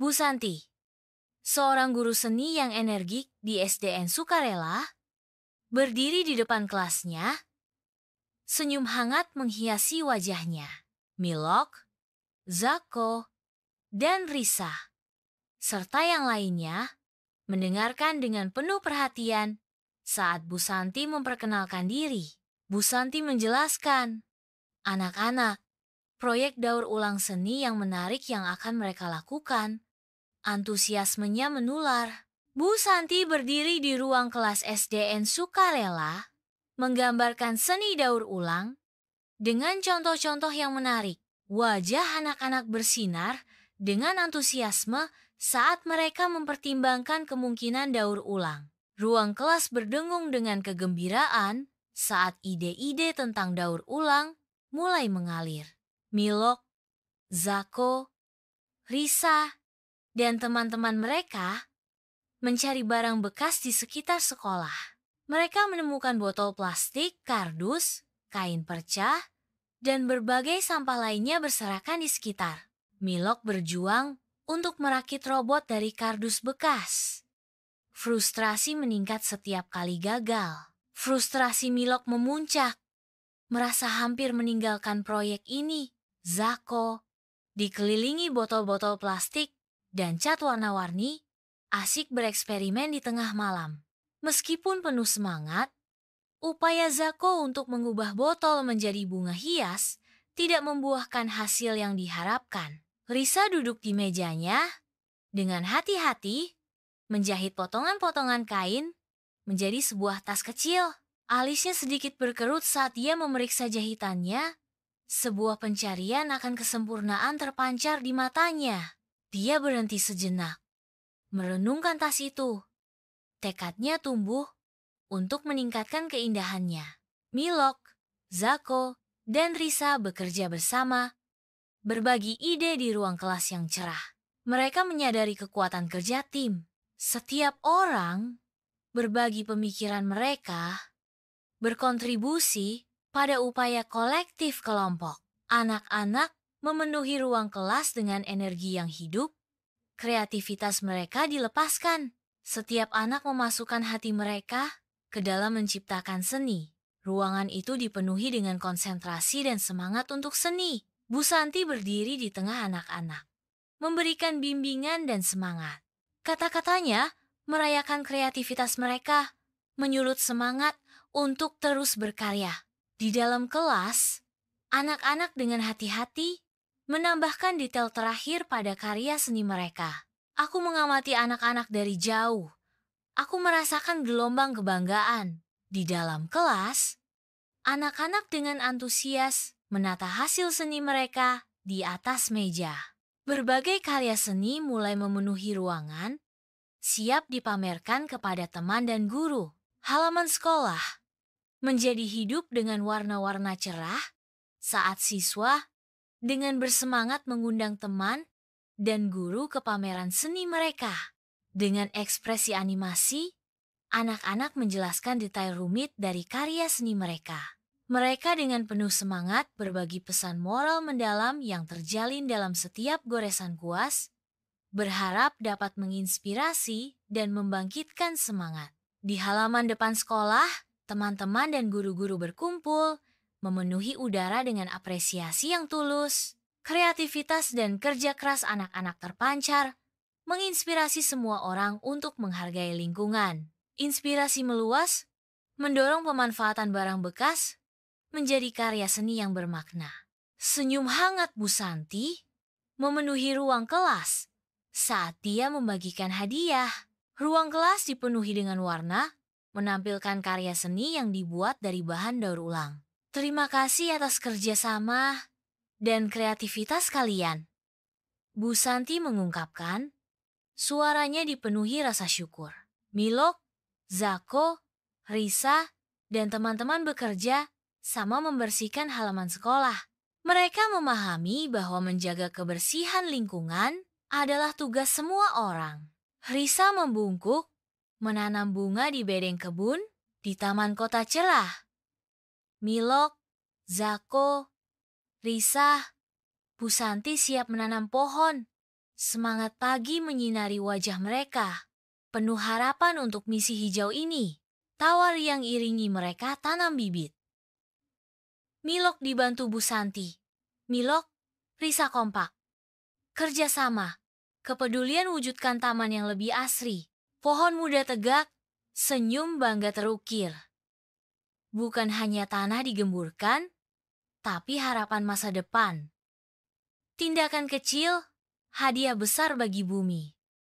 Bu Santi, seorang guru seni yang energik di SDN Sukarela, berdiri di depan kelasnya, senyum hangat menghiasi wajahnya. Milok, Zako, dan Risa, serta yang lainnya, mendengarkan dengan penuh perhatian saat Bu Santi memperkenalkan diri. Bu Santi menjelaskan, anak-anak, proyek daur ulang seni yang menarik yang akan mereka lakukan. Antusiasmenya menular. Bu Santi berdiri di ruang kelas SDN Sukarela, menggambarkan seni daur ulang dengan contoh-contoh yang menarik. Wajah anak-anak bersinar dengan antusiasme saat mereka mempertimbangkan kemungkinan daur ulang. Ruang kelas berdengung dengan kegembiraan saat ide-ide tentang daur ulang mulai mengalir. Milok, Zako, Risa, dan teman-teman mereka mencari barang bekas di sekitar sekolah. Mereka menemukan botol plastik, kardus, kain perca, dan berbagai sampah lainnya berserakan di sekitar. Milok berjuang untuk merakit robot dari kardus bekas. Frustrasi meningkat setiap kali gagal. Frustrasi Milok memuncak, merasa hampir meninggalkan proyek ini. Zako, dikelilingi botol-botol plastik dan cat warna-warni, asik bereksperimen di tengah malam. Meskipun penuh semangat, upaya Zako untuk mengubah botol menjadi bunga hias tidak membuahkan hasil yang diharapkan. Risa duduk di mejanya dengan hati-hati menjahit potongan-potongan kain menjadi sebuah tas kecil. Alisnya sedikit berkerut saat dia memeriksa jahitannya. Sebuah pencarian akan kesempurnaan terpancar di matanya. Dia berhenti sejenak, merenungkan tas itu. Tekadnya tumbuh untuk meningkatkan keindahannya. Milok, Zako, dan Risa bekerja bersama, berbagi ide di ruang kelas yang cerah. Mereka menyadari kekuatan kerja tim. Setiap orang berbagi pemikiran mereka, berkontribusi pada upaya kolektif kelompok. Anak-anak memenuhi ruang kelas dengan energi yang hidup. Kreativitas mereka dilepaskan. Setiap anak memasukkan hati mereka ke dalam menciptakan seni. Ruangan itu dipenuhi dengan konsentrasi dan semangat untuk seni. Bu Santi berdiri di tengah anak-anak, memberikan bimbingan dan semangat. Kata-katanya merayakan kreativitas mereka, menyulut semangat untuk terus berkarya. Di dalam kelas, anak-anak dengan hati-hati menambahkan detail terakhir pada karya seni mereka. Aku mengamati anak-anak dari jauh. Aku merasakan gelombang kebanggaan. Di dalam kelas, anak-anak dengan antusias menata hasil seni mereka di atas meja. Berbagai karya seni mulai memenuhi ruangan, siap dipamerkan kepada teman dan guru. Halaman sekolah menjadi hidup dengan warna-warna cerah saat siswa dengan bersemangat mengundang teman dan guru ke pameran seni mereka. Dengan ekspresi animasi, anak-anak menjelaskan detail rumit dari karya seni mereka. Mereka dengan penuh semangat berbagi pesan moral mendalam yang terjalin dalam setiap goresan kuas, berharap dapat menginspirasi dan membangkitkan semangat. Di halaman depan sekolah, teman-teman dan guru-guru berkumpul, memenuhi udara dengan apresiasi yang tulus. Kreativitas dan kerja keras anak-anak terpancar, menginspirasi semua orang untuk menghargai lingkungan. Inspirasi meluas, mendorong pemanfaatan barang bekas menjadi karya seni yang bermakna. Senyum hangat Bu Santi memenuhi ruang kelas saat dia membagikan hadiah. Ruang kelas dipenuhi dengan warna, menampilkan karya seni yang dibuat dari bahan daur ulang. Terima kasih atas kerjasama dan kreativitas kalian, Bu Santi mengungkapkan. Suaranya dipenuhi rasa syukur. Milok, Zako, Risa, dan teman-teman bekerja sama membersihkan halaman sekolah. Mereka memahami bahwa menjaga kebersihan lingkungan adalah tugas semua orang. Risa membungkuk, menanam bunga di bedeng kebun di taman kota cerah. Milok, Zako, Risa, Bu Santi siap menanam pohon Semangat pagi menyinari wajah mereka, penuh harapan untuk misi hijau ini. Tawa riang iringi mereka tanam bibit. Milok dibantu Bu Santi. Milok, Risa kompak. Kerjasama, kepedulian wujudkan taman yang lebih asri. Pohon muda tegak, senyum bangga terukir. Bukan hanya tanah digemburkan, tapi harapan masa depan. Tindakan kecil, hadiah besar bagi bumi.